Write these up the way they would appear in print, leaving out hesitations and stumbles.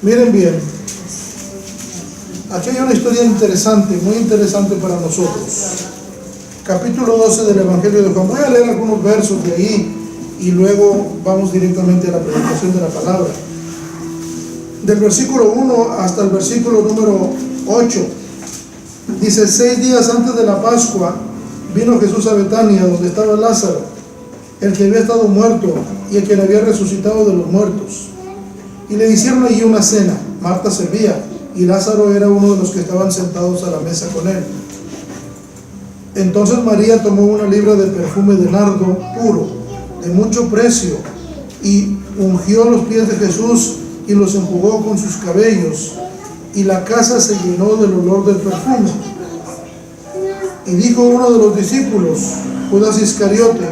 Miren bien, aquí hay una historia interesante, muy interesante para nosotros. Capítulo 12 del Evangelio de Juan. Voy a leer algunos versos de ahí y luego vamos directamente a la predicación de la palabra. Del versículo 1 hasta el versículo número 8. Dice: 6 días antes de la Pascua vino Jesús a Betania, donde estaba Lázaro, el que había estado muerto y el que le había resucitado de los muertos. Y le hicieron allí una cena. Marta servía y Lázaro era uno de los que estaban sentados a la mesa con él. Entonces María tomó una libra de perfume de nardo puro, de mucho precio, y ungió los pies de Jesús y los enjugó con sus cabellos, y la casa se llenó del olor del perfume. Y dijo uno de los discípulos, Judas Iscariote,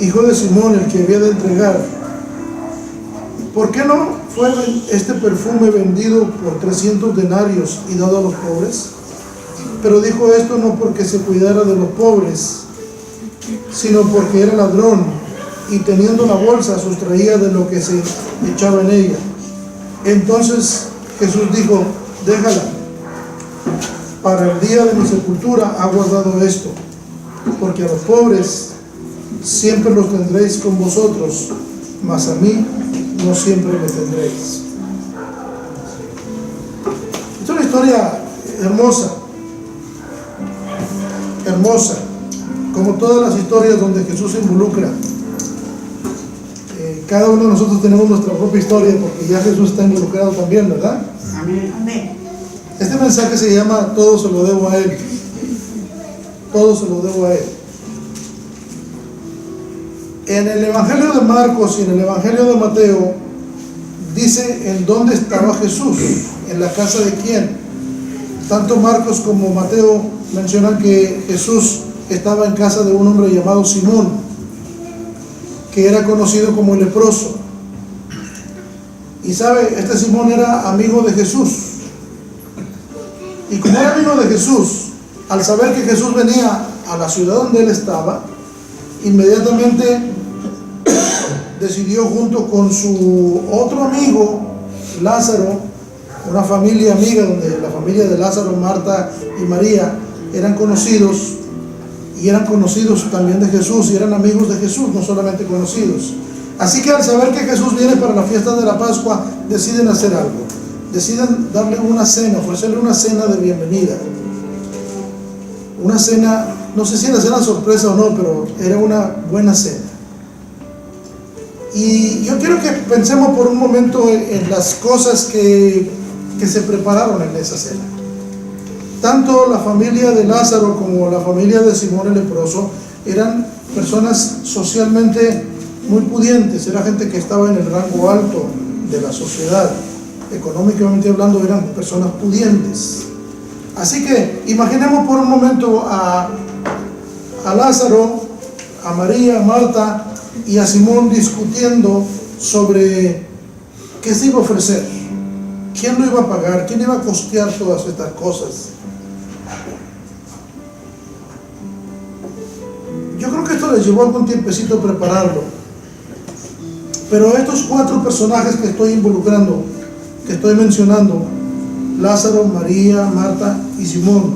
hijo de Simón, el que había de entregar: ¿por qué no fue este perfume vendido por 300 denarios y dado a los pobres? Pero dijo esto no porque se cuidara de los pobres, sino porque era ladrón, y teniendo la bolsa sustraía de lo que se echaba en ella. Entonces Jesús dijo: déjala, para el día de mi sepultura ha guardado esto, porque a los pobres siempre los tendréis con vosotros, mas a mí no siempre me tendréis. Es una historia hermosa, como todas las historias donde Jesús se involucra. Cada uno de nosotros tenemos nuestra propia historia, porque ya Jesús está involucrado también, ¿verdad? Amén. Este mensaje se llama Todo se lo debo a Él. Todo se lo debo a Él. En el Evangelio de Marcos y en el Evangelio de Mateo dice en dónde estaba Jesús, en la casa de quién. Tanto Marcos como Mateo mencionan que Jesús estaba en casa de un hombre llamado Simón, que era conocido como el leproso. Y sabe, este Simón era amigo de Jesús. Y como era amigo de Jesús, al saber que Jesús venía a la ciudad donde él estaba, inmediatamente decidió, junto con su otro amigo, Lázaro, una familia amiga, donde la familia de Lázaro, Marta y María eran conocidos, y eran conocidos también de Jesús, y eran amigos de Jesús, no solamente conocidos. Así que al saber que Jesús viene para la fiesta de la Pascua, deciden hacer algo. Deciden darle una cena, ofrecerle una cena de bienvenida. Una cena, no sé si era cena sorpresa o no, pero era una buena cena. Y yo quiero que pensemos por un momento en las cosas que se prepararon en esa cena. Tanto la familia de Lázaro como la familia de Simón el leproso eran personas socialmente muy pudientes, era gente que estaba en el rango alto de la sociedad. Económicamente hablando, eran personas pudientes. Así que imaginemos por un momento a Lázaro, a María, a Marta y a Simón discutiendo sobre qué se iba a ofrecer, quién lo iba a pagar, quién iba a costear todas estas cosas. Yo creo que esto les llevó algún tiempecito prepararlo, pero estos 4 personajes que estoy involucrando, que estoy mencionando, Lázaro, María, Marta y Simón,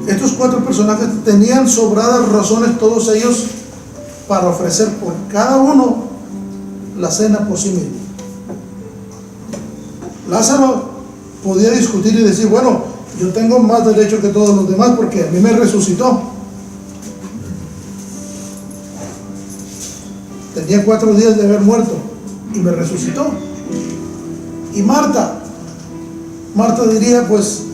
estos 4 personajes tenían sobradas razones, todos ellos, para ofrecer por cada uno la cena por sí mismo. Lázaro podía discutir y decir: bueno, yo tengo más derecho que todos los demás porque a mí me resucitó. Tenía 4 días de haber muerto y me resucitó. Y Marta diría: pues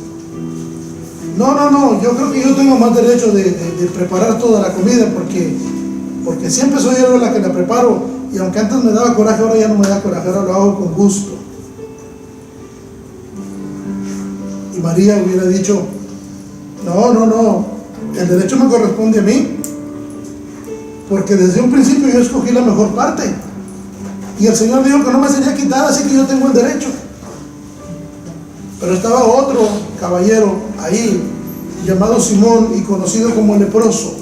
no, yo creo que yo tengo más derecho de preparar toda la comida porque siempre soy yo la que la preparo, y aunque antes me daba coraje, ahora ya no me da coraje, ahora lo hago con gusto. Y María hubiera dicho: no, el derecho me corresponde a mí, porque desde un principio yo escogí la mejor parte y el Señor dijo que no me sería quitada, así que yo tengo el derecho. Pero estaba otro caballero ahí, llamado Simón y conocido como el leproso.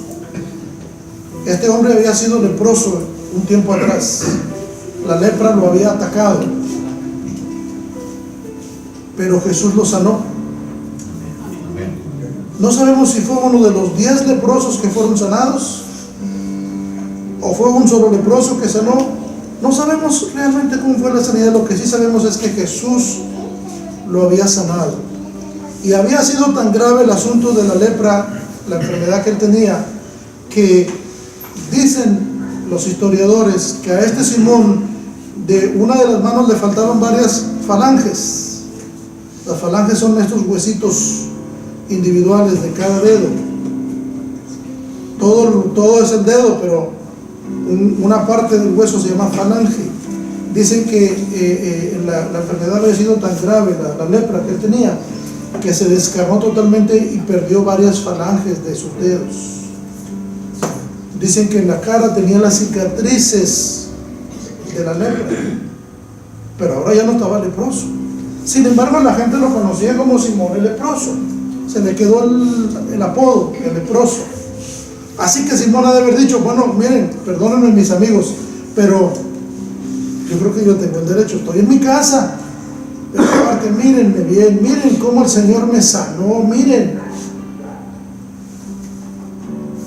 Este hombre había sido leproso un tiempo atrás. La lepra lo había atacado pero Jesús lo sanó. No sabemos si fue uno de los 10 leprosos que fueron sanados o fue un solo leproso que sanó. No sabemos realmente cómo fue la sanidad. Lo que sí sabemos es que Jesús lo había sanado. Y había sido tan grave el asunto de la lepra, la enfermedad que él tenía, que dicen los historiadores que a este Simón de una de las manos le faltaban varias falanges. Las falanges son estos huesitos individuales de cada dedo. Todo es el dedo, pero una parte del hueso se llama falange. Dicen que la enfermedad había sido tan grave, la lepra que él tenía, que se descarnó totalmente y perdió varias falanges de sus dedos. Dicen que en la cara tenía las cicatrices de la lepra, pero ahora ya no estaba leproso. Sin embargo, la gente lo conocía como Simón el leproso. Se le quedó el apodo, el leproso. Así que Simón ha de haber dicho: bueno, miren, perdónenme mis amigos, pero yo creo que yo tengo el derecho, estoy en mi casa, pero aparte mírenme bien, miren cómo el Señor me sanó, miren.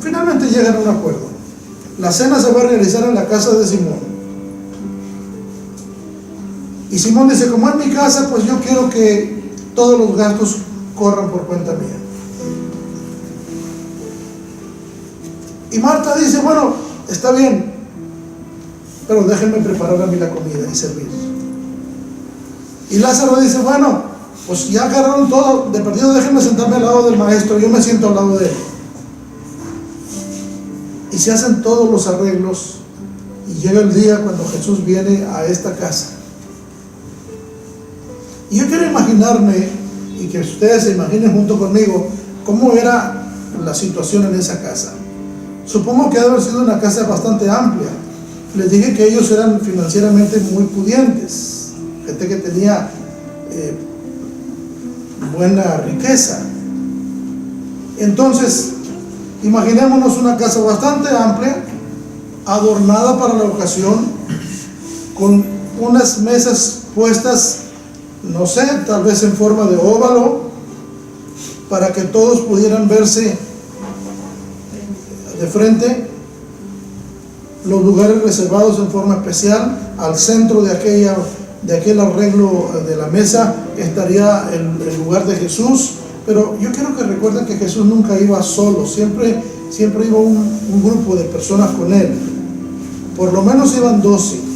Finalmente llegan a un acuerdo. La cena se va a realizar en la casa de Simón. Y Simón dice: como es mi casa, pues yo quiero que todos los gastos corran por cuenta mía. Y Marta dice: bueno, está bien, pero déjenme preparar a mí la comida y servir. Y Lázaro dice: bueno, pues ya agarraron todo, de perdido déjenme sentarme al lado del maestro, yo me siento al lado de él. Y se hacen todos los arreglos y llega el día cuando Jesús viene a esta casa. Y yo quiero imaginarme, y que ustedes se imaginen junto conmigo, cómo era la situación en esa casa. Supongo que ha de haber sido una casa bastante amplia. Les dije que ellos eran financieramente muy pudientes, gente que tenía buena riqueza. Entonces, imaginémonos una casa bastante amplia, adornada para la ocasión, con unas mesas puestas, no sé, tal vez en forma de óvalo, para que todos pudieran verse de frente. Los lugares reservados en forma especial. Al centro de aquel arreglo de la mesa estaría el lugar de Jesús. Pero yo quiero que recuerden que Jesús nunca iba solo, siempre iba un grupo de personas con él. Por lo menos iban 12.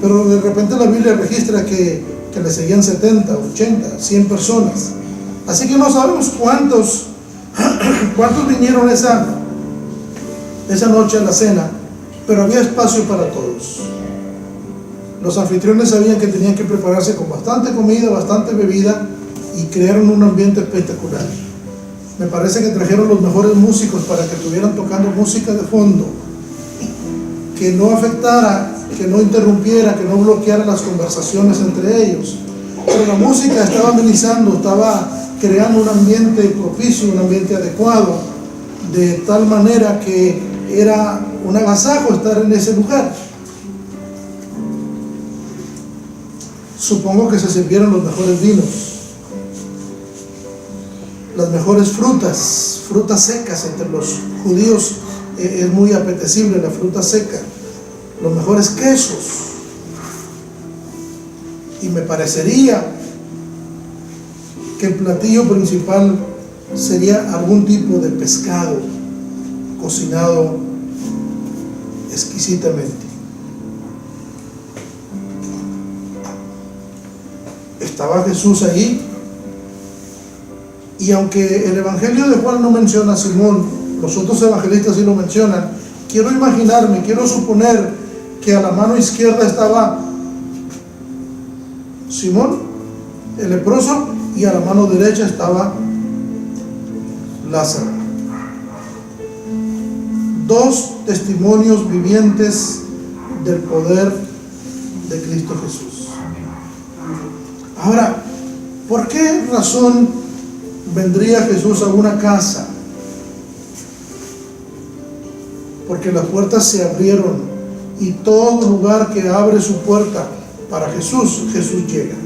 Pero de repente la Biblia registra que le seguían 70, 80, 100 personas. Así que no sabemos cuántos vinieron esa noche a la cena, pero había espacio para todos. Los anfitriones sabían que tenían que prepararse con bastante comida, bastante bebida, y crearon un ambiente espectacular. Me parece que trajeron los mejores músicos para que estuvieran tocando música de fondo, que no afectara, que no interrumpiera, que no bloqueara las conversaciones entre ellos. Pero la música estaba amenizando, estaba creando un ambiente propicio, un ambiente adecuado, de tal manera que era un agasajo estar en ese lugar. Supongo que se sirvieron los mejores vinos, las mejores frutas secas. Entre los judíos es muy apetecible la fruta seca, los mejores quesos. Y me parecería que el platillo principal sería algún tipo de pescado cocinado exquisitamente. Estaba Jesús allí, y aunque el Evangelio de Juan no menciona a Simón, los otros evangelistas sí lo mencionan. Quiero imaginarme, quiero suponer que a la mano izquierda estaba Simón, el leproso, y a la mano derecha estaba Lázaro. Dos testimonios vivientes del poder de Cristo Jesús. Ahora, ¿por qué razón vendría Jesús a una casa? Porque las puertas se abrieron, y todo lugar que abre su puerta para Jesús, Jesús llega.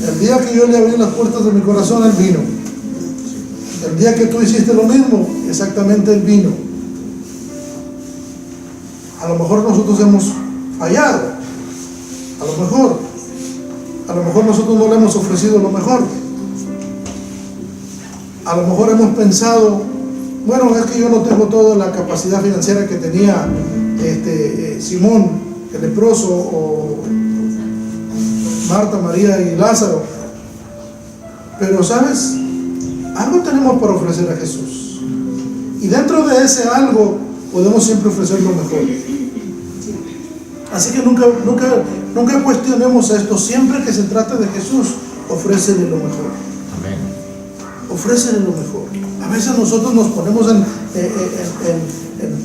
El día que yo le abrí las puertas de mi corazón, Él vino. El día que tú hiciste lo mismo, exactamente Él vino. A lo mejor nosotros hemos fallado. A lo mejor nosotros no le hemos ofrecido lo mejor. A lo mejor hemos pensado, bueno, es que yo no tengo toda la capacidad financiera que tenía Simón, el leproso, o Marta, María y Lázaro. Pero ¿sabes? Algo tenemos para ofrecer a Jesús. Y dentro de ese algo podemos siempre ofrecer lo mejor. Así que nunca cuestionemos esto. Siempre que se trate de Jesús, ofrécele lo mejor. Amén. Ofrécele lo mejor. A veces nosotros nos ponemos en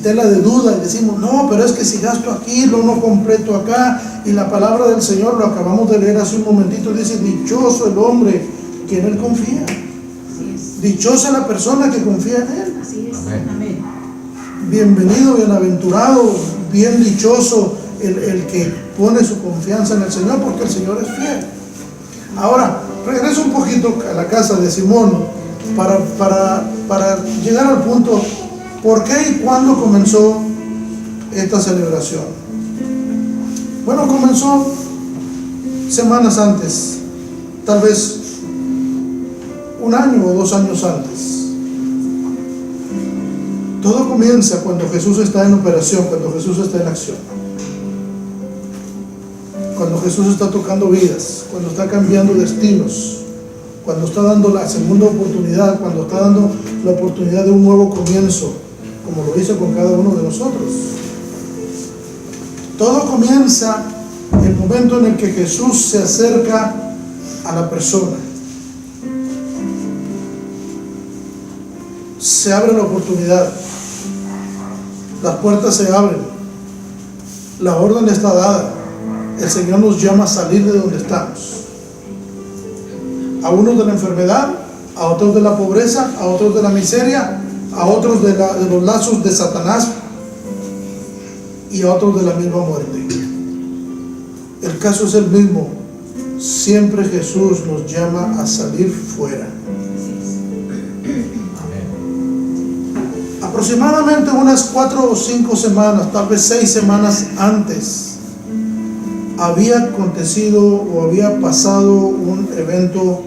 tela de duda y decimos, no, pero es que si gasto aquí, lo no completo acá. Y la palabra del Señor, lo acabamos de leer hace un momentito, dice, dichoso el hombre que en Él confía. Dichosa la persona que confía en Él. Así es. Amén. Bienvenido, bienaventurado, bien dichoso el que pone su confianza en el Señor, porque el Señor es fiel. Ahora, regreso un poquito a la casa de Simón para llegar al punto, ¿por qué y cuándo comenzó esta celebración? Bueno, comenzó semanas antes, tal vez 1 año o 2 años antes. Todo comienza cuando Jesús está en operación, cuando Jesús está en acción. Cuando Jesús está tocando vidas, cuando está cambiando destinos, cuando está dando la segunda oportunidad, cuando está dando la oportunidad de un nuevo comienzo, como lo hizo con cada uno de nosotros. Todo comienza en el momento en el que Jesús se acerca a la persona. Se abre la oportunidad, las puertas se abren, la orden está dada. El Señor nos llama a salir de donde estamos. A unos de la enfermedad, a otros de la pobreza, a otros de la miseria, a otros de los lazos de Satanás y a otros de la misma muerte. El caso es el mismo. Siempre Jesús nos llama a salir fuera. Aproximadamente unas 4 o 5 semanas, tal vez 6 semanas antes, había acontecido o había pasado un evento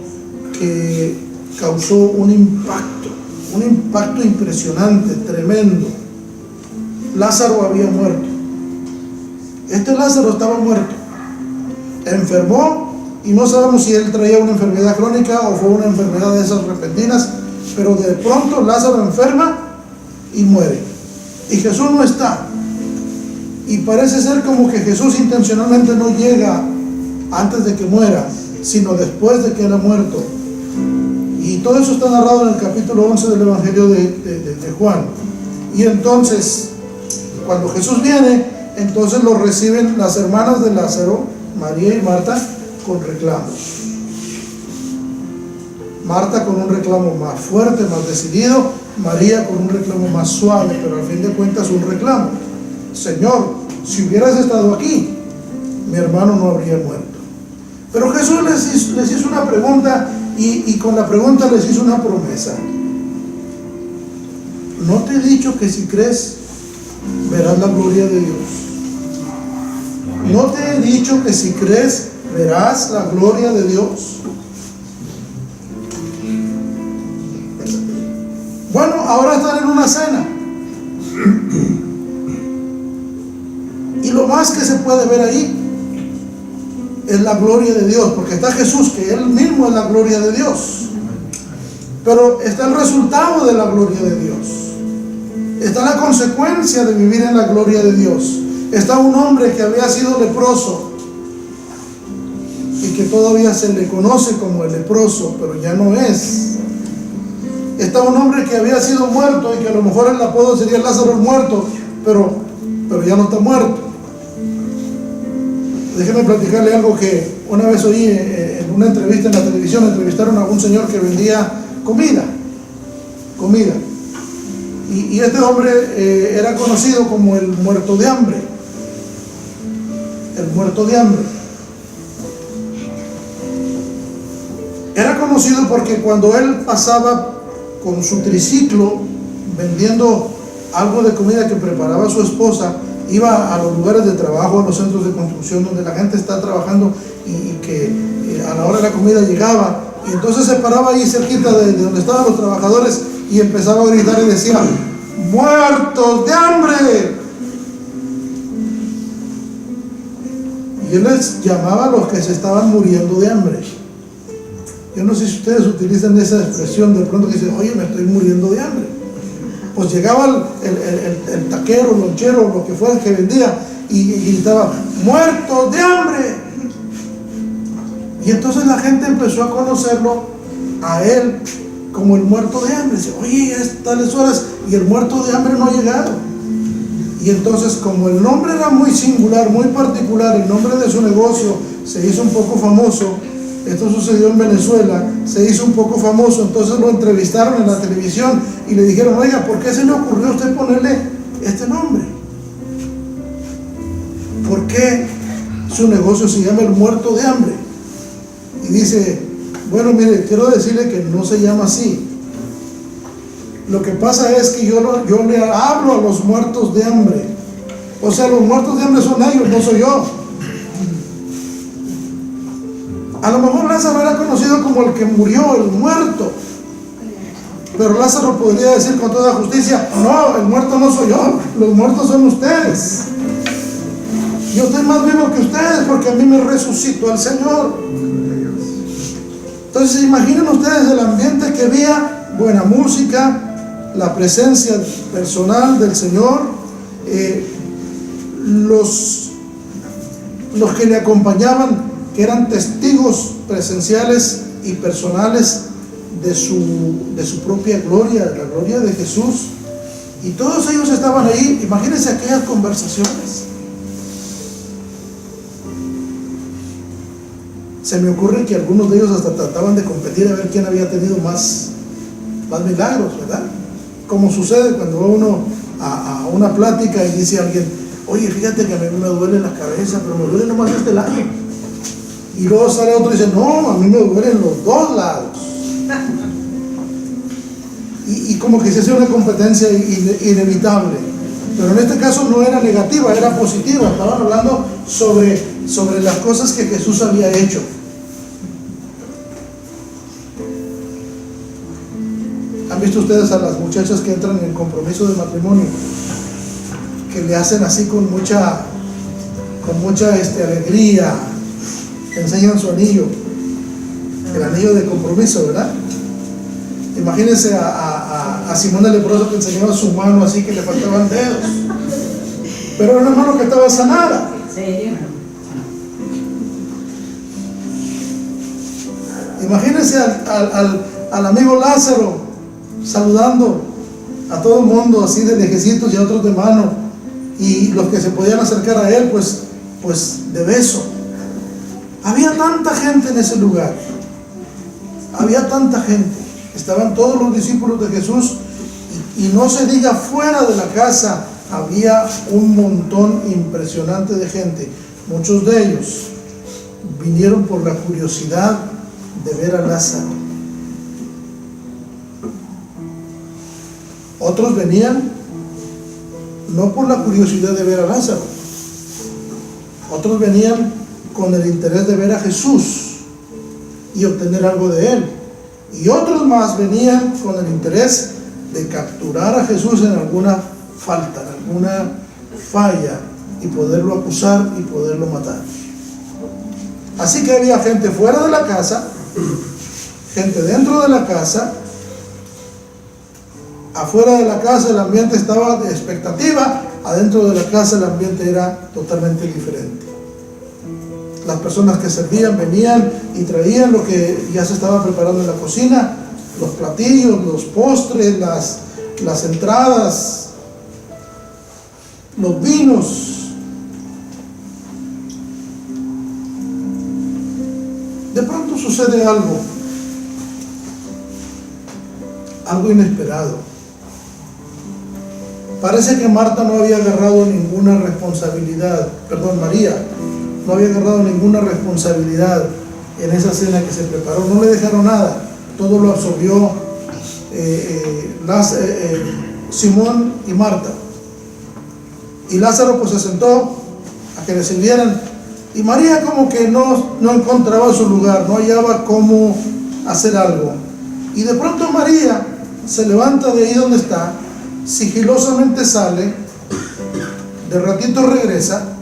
que causó un impacto impresionante, tremendo. Lázaro había muerto. Este Lázaro estaba muerto, enfermó, y no sabemos si él traía una enfermedad crónica o fue una enfermedad de esas repentinas, pero de pronto Lázaro enferma y muere, y Jesús no está. Y parece ser como que Jesús intencionalmente no llega antes de que muera, sino después de que él ha muerto. Y todo eso está narrado en el capítulo 11 del Evangelio de Juan. Y entonces, cuando Jesús viene, entonces lo reciben las hermanas de Lázaro, María y Marta, con reclamos. Marta con un reclamo más fuerte, más decidido, María con un reclamo más suave, pero al fin de cuentas un reclamo. Señor, si hubieras estado aquí, mi hermano no habría muerto. Pero Jesús les hizo una pregunta, y con la pregunta les hizo una promesa. ¿No te he dicho que si crees, verás la gloria de Dios? ¿No te he dicho que si crees, verás la gloria de Dios? Bueno, ahora están en una cena. Y lo más que se puede ver ahí es la gloria de Dios, porque está Jesús, que Él mismo es la gloria de Dios. Pero está el resultado de la gloria de Dios. Está la consecuencia de vivir en la gloria de Dios. Está un hombre que había sido leproso y que todavía se le conoce como el leproso, pero ya no es. Está un hombre que había sido muerto y que a lo mejor el apodo sería Lázaro el muerto, pero ya no está muerto. Déjeme platicarle algo que una vez oí en una entrevista en la televisión. Entrevistaron a un señor que vendía comida. Y este hombre era conocido como el muerto de hambre. El muerto de hambre. conocido porque cuando él pasaba con su triciclo vendiendo algo de comida que preparaba su esposa, iba a los lugares de trabajo, a los centros de construcción donde la gente está trabajando y que a la hora de la comida llegaba, y entonces se paraba ahí cerquita de donde estaban los trabajadores y empezaba a gritar y decía: ¡muertos de hambre! Y él les llamaba a los que se estaban muriendo de hambre. Yo no sé si ustedes utilizan esa expresión de pronto que dicen: oye, me estoy muriendo de hambre. Pues llegaba el taquero, el lonchero, lo que fuera que vendía y gritaba: ¡muertos de hambre! Y entonces la gente empezó a conocerlo a él como el muerto de hambre. Dice: oye, ya es tales horas y el muerto de hambre no ha llegado. Y entonces, como el nombre era muy singular, muy particular, el nombre de su negocio se hizo un poco famoso. Esto sucedió en Venezuela, se hizo un poco famoso, entonces lo entrevistaron en la televisión y le dijeron: oiga, ¿por qué se le ocurrió a usted ponerle este nombre? ¿Por qué su negocio se llama el muerto de hambre? Y dice: bueno, mire, quiero decirle que no se llama así. Lo que pasa es que yo le hablo a los muertos de hambre. O sea, los muertos de hambre son ellos, no soy yo. A lo mejor Lázaro era conocido como el que murió, el muerto. Pero Lázaro podría decir con toda justicia: no, el muerto no soy yo, los muertos son ustedes. Yo estoy más vivo que ustedes porque a mí me resucitó el Señor. Entonces, imaginen ustedes el ambiente que había: buena música, la presencia personal del Señor, los que le acompañaban, que eran testigos presenciales y personales de su propia gloria, de la gloria de Jesús. Y todos ellos estaban ahí. Imagínense aquellas conversaciones. Se me ocurre que algunos de ellos hasta trataban de competir a ver quién había tenido más milagros, ¿verdad? Como sucede cuando va uno a una plática y dice a alguien: oye, fíjate que a mí me duele la cabeza, pero me duele nomás este lado. Y luego sale otro y dice: no, a mí me duelen los dos lados. Y como que se hace una competencia inevitable. Pero en este caso no era negativa, era positiva. Estaban hablando sobre las cosas que Jesús había hecho. ¿Han visto ustedes a las muchachas que entran en compromiso de matrimonio? Que le hacen así con mucha alegría, enseñan su anillo, el anillo de compromiso, ¿verdad? Imagínense a Simón el leproso que enseñaba su mano así, que le faltaban dedos, pero era una mano que estaba sanada. ¿En serio? Imagínense al amigo Lázaro saludando a todo el mundo así de lejecitos y a otros de mano, y los que se podían acercar a él pues de beso. Había tanta gente en ese lugar, había tanta gente. Estaban todos los discípulos de Jesús, y no se diga fuera de la casa, había un montón impresionante de gente. Muchos de ellos vinieron por la curiosidad de ver a Lázaro. Otros venían no por la curiosidad de ver a Lázaro, otros venían con el interés de ver a Jesús y obtener algo de él, y otros más venían con el interés de capturar a Jesús en alguna falta, en alguna falla, y poderlo acusar y poderlo matar. Así que había gente fuera de la casa, gente dentro de la casa. Afuera de la casa el ambiente estaba de expectativa, adentro de la casa el ambiente era totalmente diferente. Las personas que servían venían y traían lo que ya se estaba preparando en la cocina, los platillos, los postres, las entradas, los vinos. De pronto sucede algo inesperado. Parece que Marta no había agarrado ninguna responsabilidad, María no había agarrado ninguna responsabilidad en esa cena que se preparó. No le dejaron nada, todo lo absorbió Simón y Marta. Y Lázaro pues se sentó a que le sirvieran, y María como que no encontraba su lugar, no hallaba cómo hacer algo. Y de pronto María se levanta de ahí donde está, sigilosamente sale, de ratito regresa,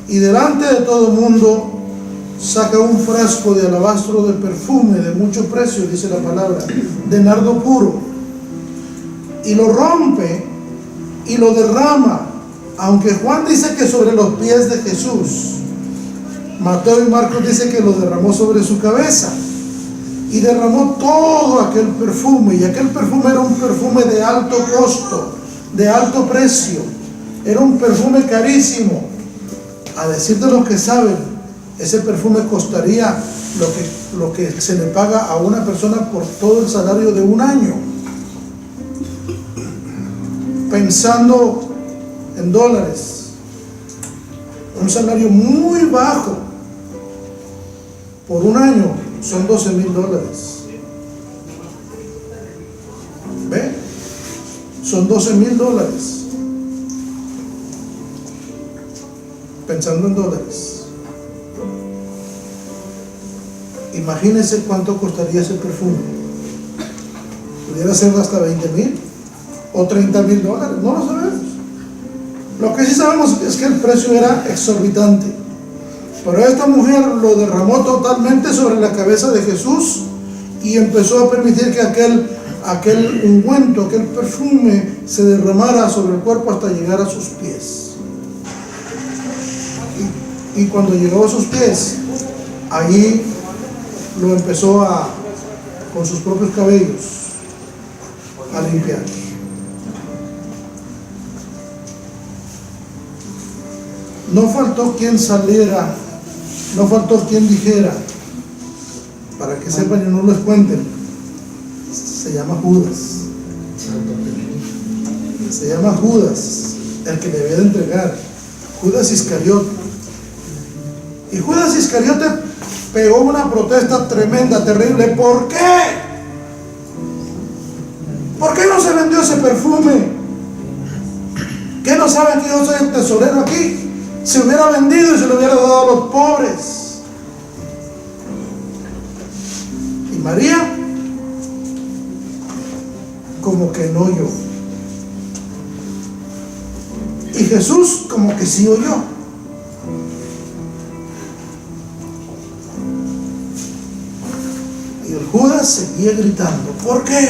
y delante de todo el mundo saca un frasco de alabastro de perfume de mucho precio, dice la palabra, de nardo puro, y lo rompe y lo derrama, aunque Juan dice que sobre los pies de Jesús. Mateo y Marcos dice que lo derramó sobre su cabeza, y derramó todo aquel perfume, y aquel perfume era un perfume de alto costo, de alto precio, era un perfume carísimo. A decir de los que saben, ese perfume costaría lo que se le paga a una persona por todo el salario de un año. Pensando en dólares, un salario muy bajo por un año son $12,000. ¿Ve? Son $12,000. Pensando en dólares, imagínense cuánto costaría ese perfume. Pudiera ser hasta $20,000 o $30,000, no lo sabemos. Lo que sí sabemos es que el precio era exorbitante, pero esta mujer lo derramó totalmente sobre la cabeza de Jesús y empezó a permitir que aquel ungüento, aquel perfume se derramara sobre el cuerpo hasta llegar a sus pies. Y cuando llegó a sus pies, allí lo empezó con sus propios cabellos, a limpiar. No faltó quien saliera, no faltó quien dijera, para que sepan y no les cuenten, se llama Judas. Se llama Judas, el que le había de entregar, Judas Iscariote. Y Judas Iscariote pegó una protesta tremenda, terrible. ¿Por qué? ¿Por qué no se vendió ese perfume? ¿Qué no saben que yo soy el tesorero aquí? Se hubiera vendido y se lo hubiera dado a los pobres. Y María, como que no oyó. Y Jesús, como que sí oyó. Judas seguía gritando, ¿por qué?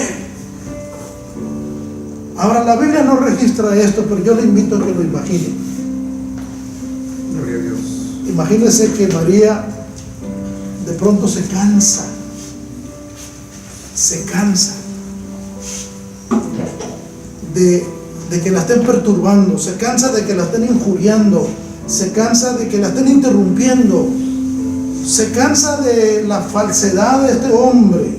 Ahora la Biblia no registra esto, pero yo le invito a que lo imagine. Gloria a Dios. Imagínese que María de pronto se cansa de que la estén perturbando, se cansa de que la estén injuriando, se cansa de que la estén interrumpiendo, se cansa de la falsedad de este hombre,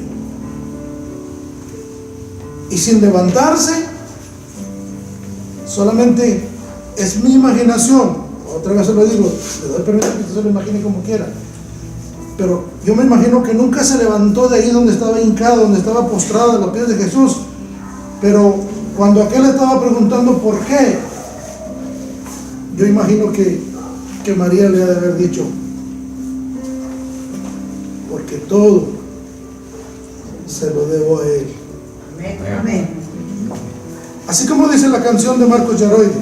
y sin levantarse, solamente es mi imaginación, otra vez se lo digo, le doy permiso que usted se lo imagine como quiera, pero yo me imagino que nunca se levantó de ahí donde estaba hincado, donde estaba postrado a los pies de Jesús, pero cuando aquel estaba preguntando por qué, yo imagino que María le ha de haber dicho, porque todo se lo debo a Él. Amén. Así como dice la canción de Marcos Yaroide,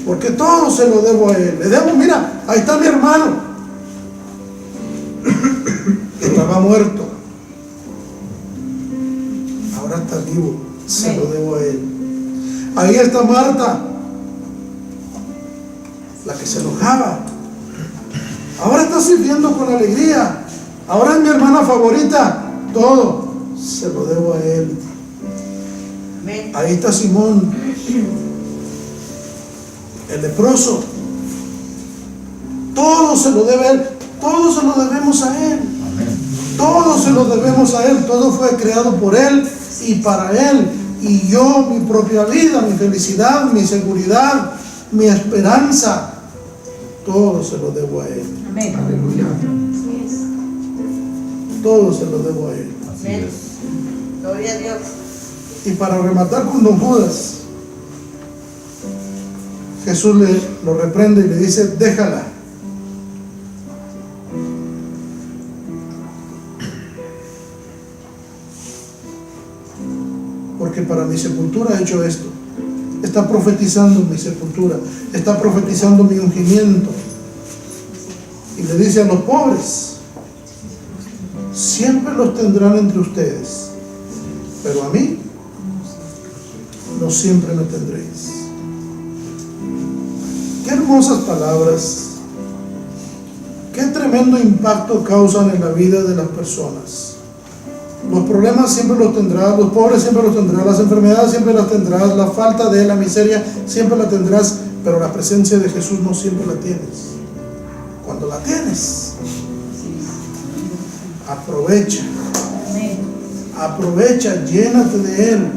porque todo se lo debo a Él. Le debo, mira, ahí está mi hermano, que estaba muerto, ahora está vivo, se lo debo a Él. Ahí está Marta, la que se enojaba, ahora está sirviendo con alegría. Ahora es mi hermana favorita. Todo se lo debo a Él. Ahí está Simón, el leproso. Todo se lo debe a Él. Todo se lo debemos a Él. Todo se lo debemos a Él. Todo fue creado por Él y para Él. Y yo, mi propia vida, mi felicidad, mi seguridad, mi esperanza, todo se lo debo a Él. Amén. Aleluya. todo se lo debo a Él. Amén. Gloria a Dios. Y para rematar con don Judas, Jesús lo reprende y le dice, déjala. Porque para mi sepultura he hecho esto. Está profetizando mi sepultura, está profetizando mi ungimiento. Y le dice a los pobres, siempre los tendrán entre ustedes, pero a mí no siempre me tendréis. Qué hermosas palabras, qué tremendo impacto causan en la vida de las personas. Los problemas siempre los tendrás, los pobres siempre los tendrás, las enfermedades siempre las tendrás, la falta de la miseria siempre la tendrás, pero la presencia de Jesús no siempre la tienes. Cuando la tienes, aprovecha, llénate de Él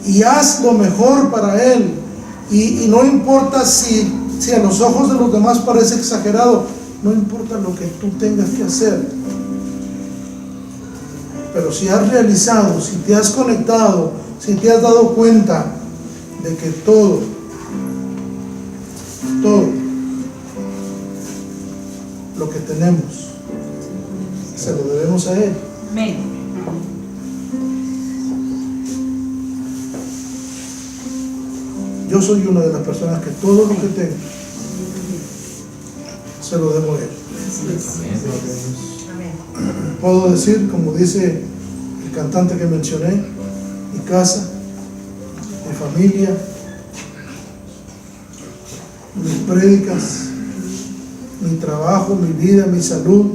y haz lo mejor para Él. Y no importa si a los ojos de los demás parece exagerado, no importa lo que tú tengas que hacer. Pero si has realizado, si te has conectado, si te has dado cuenta de que todo lo que tenemos se lo debemos a Él. Amén. Yo soy una de las personas que todo lo que tengo se lo debo a Él. Puedo decir, como dice el cantante que mencioné, mi casa, mi familia, mis prédicas, mi trabajo, mi vida, mi salud,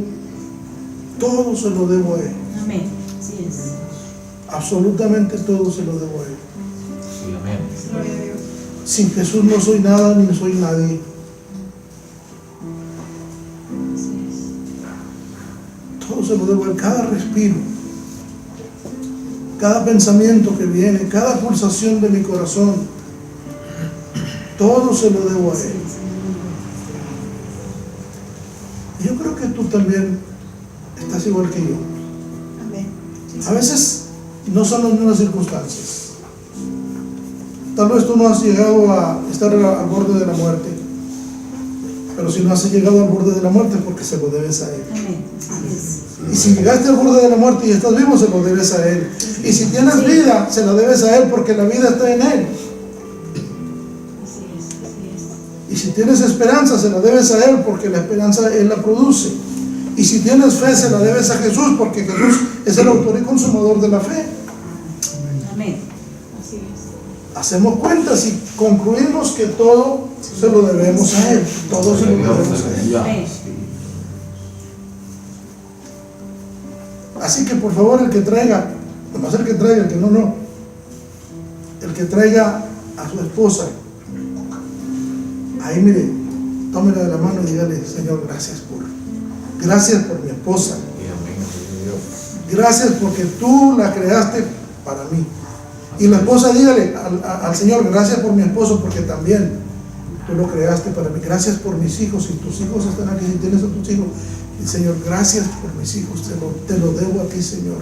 todo se lo debo a Él. Amén. Así es. Absolutamente todo se lo debo a Él. Sí, amén. Gloria a Dios. Sin Jesús no soy nada ni soy nadie. Todo se lo debo a Él, cada respiro, cada pensamiento que viene, cada pulsación de mi corazón, todo se lo debo a Él. Y yo creo que tú también estás igual que yo. Amén. A veces no son las mismas circunstancias. Tal vez tú no has llegado a estar al borde de la muerte, pero si no has llegado al borde de la muerte es porque se lo debes a Él. Amén. Así es. Y si llegaste al borde de la muerte y estás vivo, se lo debes a Él. Y si tienes vida, se la debes a Él porque la vida está en Él. Así es. Y si tienes esperanza, se la debes a Él porque la esperanza Él la produce. Y si tienes fe, se la debes a Jesús porque Jesús es el autor y consumador de la fe. Amén. Así es. Hacemos cuentas y concluimos que todo se lo debemos a Él. Todo se lo debemos a Él. Amén. Así que por favor, el que traiga, nomás el que traiga, el que no, el que traiga a su esposa, ahí mire, tómela de la mano y dígale, Señor, gracias por mi esposa. Gracias porque tú la creaste para mí. Y la esposa dígale al Señor, gracias por mi esposo porque también tú lo creaste para mí. Gracias por mis hijos, si tus hijos están aquí, si tienes a tus hijos. Y Señor, gracias por mis hijos, te lo debo a ti, Señor.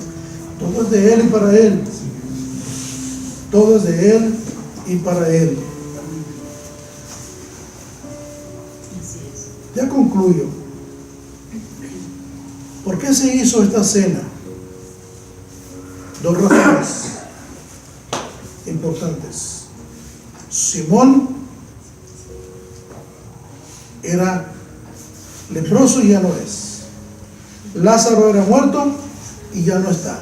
Todo es de Él y para Él. Todo es de Él y para Él. Ya concluyo. ¿Por qué se hizo esta cena? Dos razones importantes. Simón era leproso y ya no es. Lázaro era muerto y ya no está.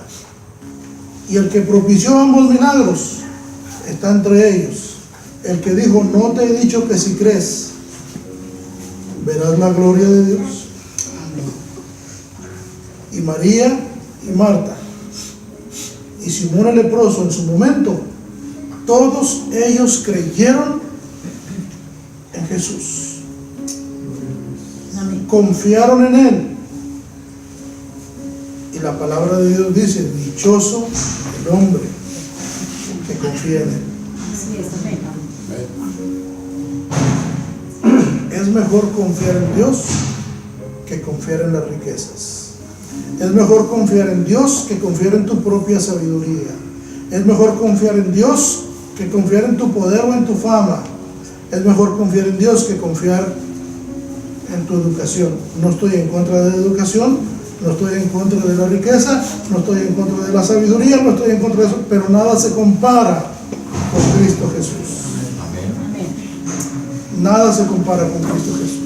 Y el que propició ambos milagros está entre ellos. El que dijo, no te he dicho que si crees, verás la gloria de Dios. Y María y Marta y Simón el leproso en su momento, todos ellos creyeron en Jesús. Amén. Confiaron en Él. Y la palabra de Dios dice, dichoso el hombre que confía en Él. Así es. Amén. Es mejor confiar en Dios que confiar en las riquezas. Es mejor confiar en Dios que confiar en tu propia sabiduría. Es mejor confiar en Dios que confiar en tu poder o en tu fama. Es mejor confiar en Dios que confiar en tu educación. No estoy en contra de la educación, no estoy en contra de la riqueza, no estoy en contra de la sabiduría, no estoy en contra de eso, pero nada se compara con Cristo Jesús. Nada se compara con Cristo Jesús.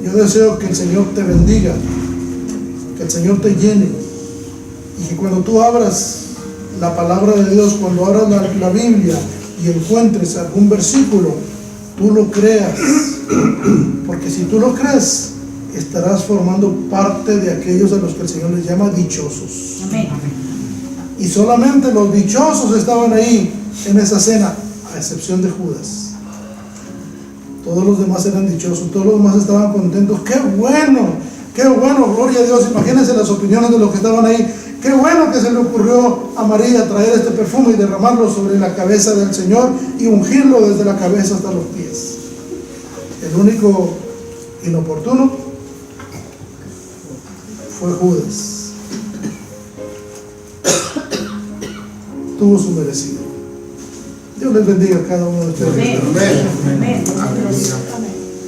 Yo deseo que el Señor te bendiga, que el Señor te llene, y que cuando tú abras la palabra de Dios, cuando abras la Biblia y encuentres algún versículo, tú lo creas, porque si tú lo crees, estarás formando parte de aquellos a los que el Señor les llama dichosos. Amén. Y solamente los dichosos estaban ahí en esa cena, a excepción de Judas. Todos los demás eran dichosos, todos los demás estaban contentos. ¡Qué bueno! Gloria a Dios! Imagínense las opiniones de los que estaban ahí. ¡Qué bueno que se le ocurrió a María traer este perfume y derramarlo sobre la cabeza del Señor y ungirlo desde la cabeza hasta los pies! El único inoportuno fue Judas. Tuvo su merecido. Dios les bendiga a cada uno de ustedes. Amén. Amén. Amén. Amén.